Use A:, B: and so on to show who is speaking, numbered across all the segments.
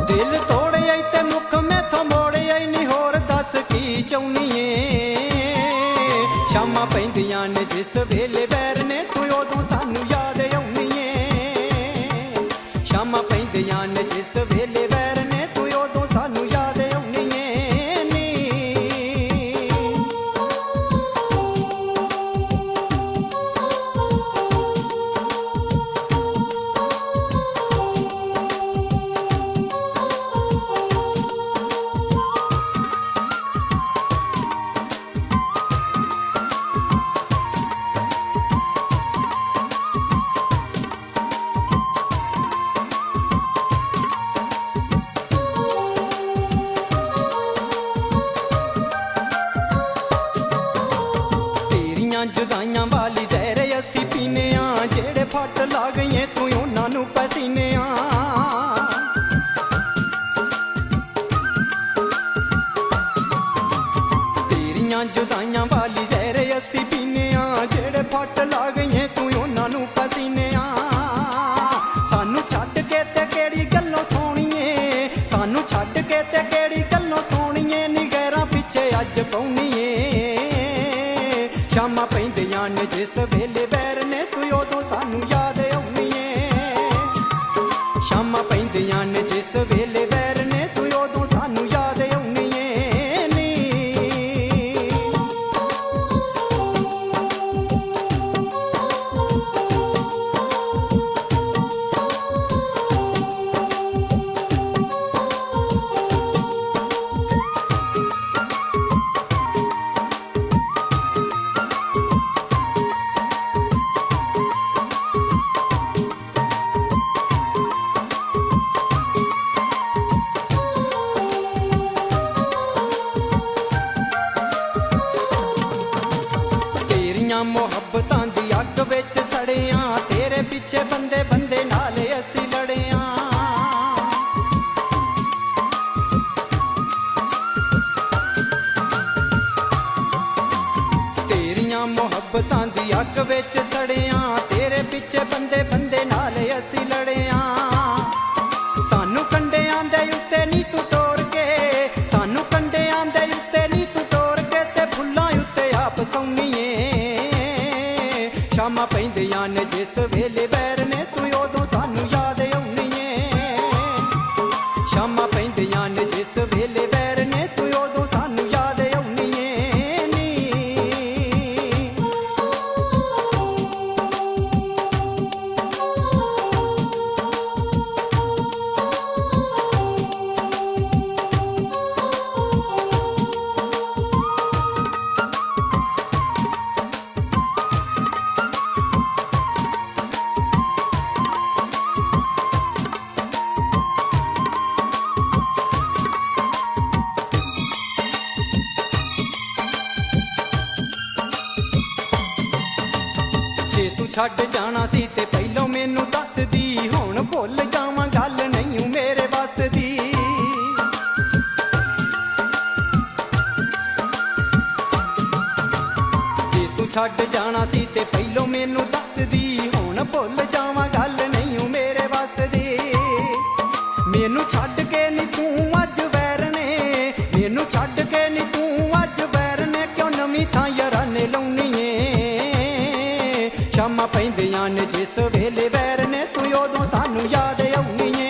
A: दिल तोड़े आई ते मुख मैथों मोड़े आई नी होर दस की चाहुनी ए। शामां पैंदियां ने जिस वेले वैर ने तू उदों सानू याद आउनी ए। शामां पैंदियां ने जिस वेले वैर ने तू उदों सानू याद आउनी ए। जुदाइयां वाली जहर असी पीने आ, जेड़े फट ला गई तू उन्हां नू पसीने आ। तेरियां जुदाइयां वाली जहर असी पीने आ, जेड़े फट ला गई तू उन्हां नू पसीने आ। सानू छड्ड के ते केड़ी गल्लों सोहणीए, सानू छड्ड के ते केड़ी गल्लों सोहणीए, नी गैरां पिछे अज पौणीए। शामां पैंदियां ने जिस वेले वैर ने तू उदों सानू याद आउनी ए। शामां पैंदियां ने जिस वेले वैर ने तू उदों सानू याद आउनी ए। मुहब्बतां दी अग विच सड़े आ, तेरे पिछे बंदे बंदे नाल असी लड़े आ। तेरियां मुहब्बतां दी अग विच सड़े आ, तेरे पिछे बंदे बंदे नाल असी लड़े आ। सानू कंडियां दे उत्ते नी तू टोर के, सानू कंडियां दे उत्ते नी तू टोर के, ते फुल्लां उत्ते आप सौनी ए। शामां पैंदियां ने जिस वेले वैर ने तू उदों सानू याद आउनी ए। शामां पैंदियां ने जिस वेले वैर ने तू उदों सानू याद आउनी ए। छड्ड जाना सी ते पहलों मैनू दस दी, हुण भुल जावां गल नहीं मेरे बस दी। जे तू छड्ड जाना सी ते पहलों मैनू दस दी, हुण भुल जावां गल नहीं मेरे बस दी। मैनू छड्ड के नी तू अज वैर ने, मैनू छड्ड के नी तू अज वैर ने, क्यों नवीं थां याराने लाउनी ए। शामां पैंदियां ने जिस वेले वैर ने तू उदों सानू याद आउनी ए।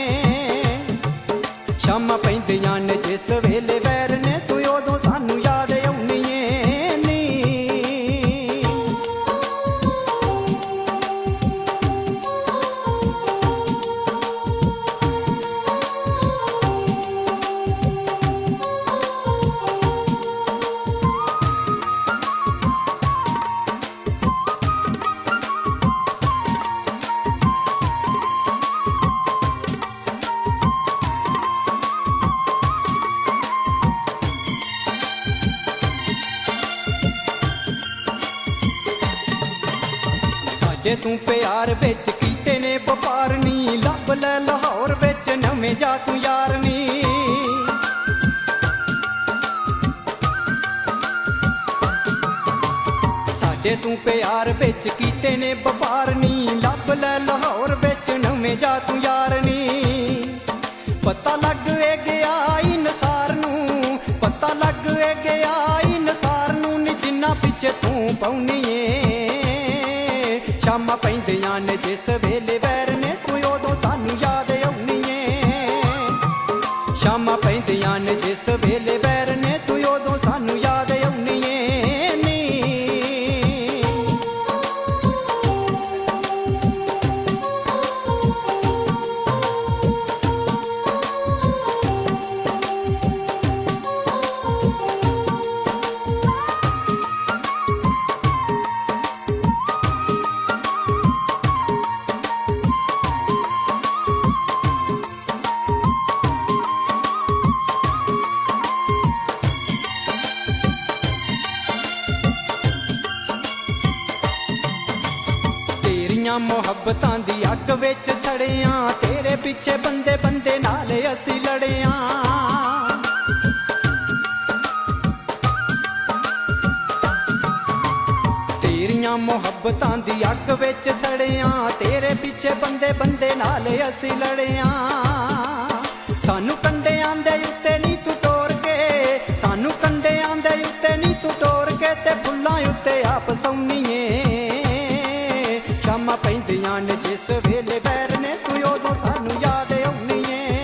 A: शामां पैंदियां ने जिस वेले वैर ने तू उदों सानू याद आउनी ए। जे तू प्यार विच कीते ने वपार नी, लभ लै लाहौर विच नवें जा तू यार नी। साडे तू प्यार विच कीते ने वपार नी, लभ लै लाहौर विच नवें जा तू यार नी। पता लग ਪਿੱਛੇ ਬੰਦੇ ਬੰਦੇ ਨਾਲ ਅਸੀਂ ਲੜਿਆ। ਤੇਰੀਆਂ ਮੁਹੱਬਤਾਂ ਦੀ ਅੱਗ ਵਿੱਚ ਸੜਿਆ, ਤੇਰੇ ਪਿੱਛੇ ਬੰਦੇ ਬੰਦੇ ਨਾਲ ਅਸੀਂ ਲੜਿਆ। ਸਾਨੂੰ ਕੰਡਿਆਂ ਦੇ ਉੱਤੇ ਨੀ ਤੂੰ ਟੋਰ ਕੇ, ਸਾਨੂੰ ਕੰਡਿਆਂ ਦੇ ਉੱਤੇ ਨੀ ਤੂੰ ਟੋਰ ਕੇ, ਤੇ ਫੁੱਲਾਂ ਉੱਤੇ ਆਪ ਸੌਂਨੀਏ। ਸ਼ਾਮਾਂ ਪੈਂਦੀਆਂ ਨੇ ਜਿਸ ਵੇਲੇ ਵੈਰ ਨੇ, ਤੂੰ ਉਦੋਂ ਸਾਨੂੰ ਯਾਦ ਆਉਣੀ ਏ।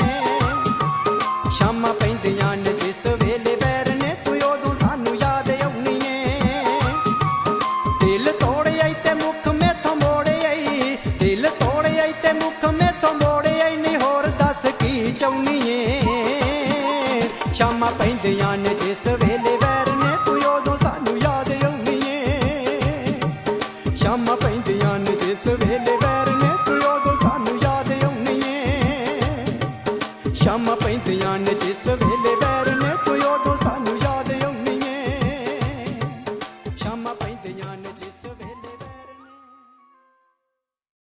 A: ਸ਼ਾਮਾਂ ਪੈਂਦੀਆਂ ਨੇ ਜਿਸ ਵੇਲੇ ਵੈਰ ਨੇ, ਤੂੰ ਉਦੋਂ ਸਾਨੂੰ ਯਾਦ ਆਉਣੀ ਏ। ਦਿਲ ਤੋੜਿਆ ਈ ਤੇ ਮੁੱਖ ਮੈਥੋਂ ਮੋੜਿਆ ਈ, ਦਿਲ ਤੋੜਿਆ ਈ ਤੇ ਮੁੱਖ ਮੈਥੋਂ ਮੋੜਿਆ ਈ, ਨਹੀਂ ਹੋਰ ਦੱਸ ਕੀ ਚਾਹੁੰਨੀ ਏ। ਸ਼ਾਮਾਂ ਪੈਂਦੀਆਂ ਨੇ ਜਿਸ ਵੇਲੇ ਵੈਰ ਨੇ, ਤੂੰ ਉਦੋਂ ਸਾਨੂੰ ਯਾਦ ਆਉਣੀ ਏ। ਸ਼ਾਮਾਂ ਪੈਂਦੀਆਂ ਨੇ ਜਿਸ ਵੇਲੇ ਵੈਰ ਨੇ, ਤੂੰ ਉਦੋਂ ਸਾਨੂੰ ਯਾਦ ਆਉਣੀ ਏ। ਸ਼ਾਮਾਂ ਪੈਂਦੀਆਂ ਨੇ ਜਿਸ ਵੇਲੇ ਵੈਰ